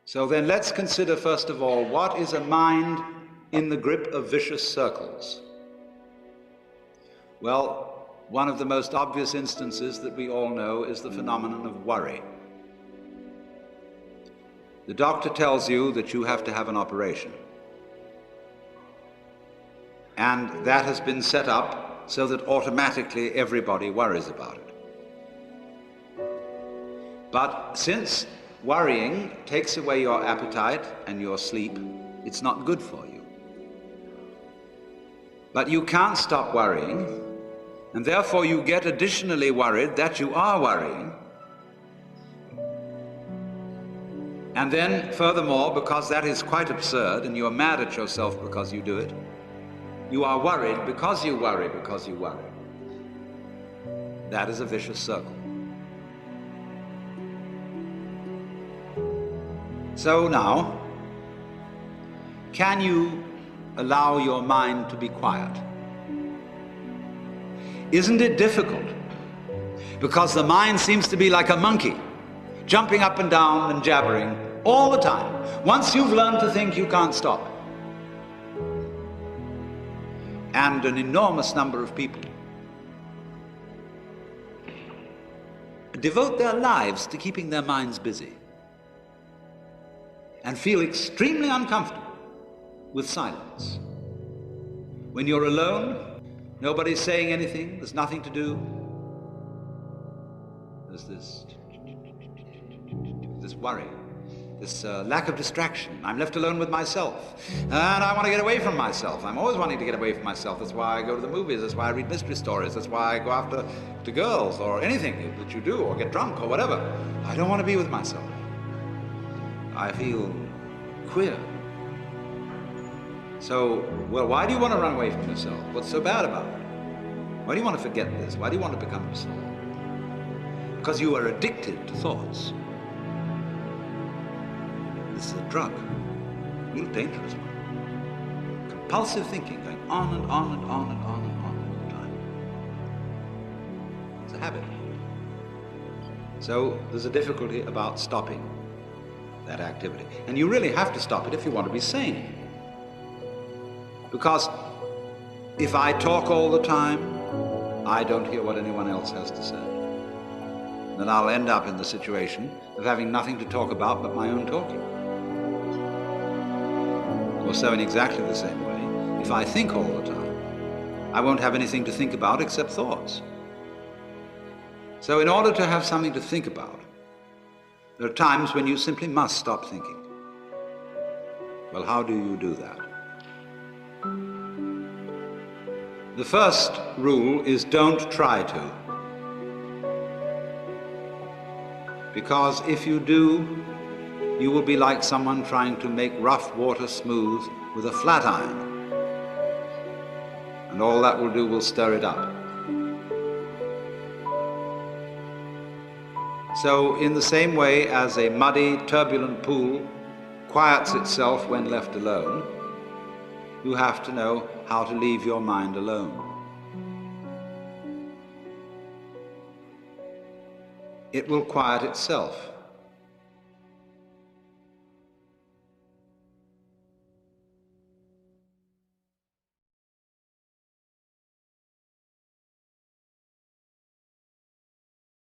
So then let's consider first of all, what is a mind in the grip of vicious circles? Well, one of the most obvious instances that we all know is the phenomenon of worry. The doctor tells you that you have to have an operation. And that has been set up so that automatically everybody worries about it. But since worrying takes away your appetite and your sleep, it's not good for you. But you can't stop worrying, and therefore you get additionally worried that you are worrying. And then, furthermore, because that is quite absurd and you're mad at yourself because you do it, you are worried because you worry because you worry. That is a vicious circle. So now, can you allow your mind to be quiet? Isn't it difficult? Because the mind seems to be like a monkey, jumping up and down and jabbering all the time. Once you've learned to think, you can't stop. And an enormous number of people devote their lives to keeping their minds busy and feel extremely uncomfortable with silence. When you're alone, nobody's saying anything, there's nothing to do. There's this worry, this lack of distraction. I'm left alone with myself, and I want to get away from myself. I'm always wanting to get away from myself. That's why I go to the movies, that's why I read mystery stories, that's why I go after girls or anything that you do, or get drunk or whatever. I don't want to be with myself. I feel queer. So, well, why do you want to run away from yourself? What's so bad about it? Why do you want to forget this? Why do you want to become yourself? Because you are addicted to thoughts. This is a drug, a real dangerous one. Compulsive thinking, going on and on and on and on and on all the time. It's a habit. So there's a difficulty about stopping that activity. And you really have to stop it if you want to be sane. Because if I talk all the time, I don't hear what anyone else has to say. Then I'll end up in the situation of having nothing to talk about but my own talking. Or so in exactly the same way, if I think all the time, I won't have anything to think about except thoughts. So in order to have something to think about, there are times when you simply must stop thinking. Well, how do you do that? The first rule is don't try to. Because if you do, you will be like someone trying to make rough water smooth with a flat iron. And all that will do will stir it up. So in the same way as a muddy, turbulent pool quiets itself when left alone, you have to know how to leave your mind alone. It will quiet itself.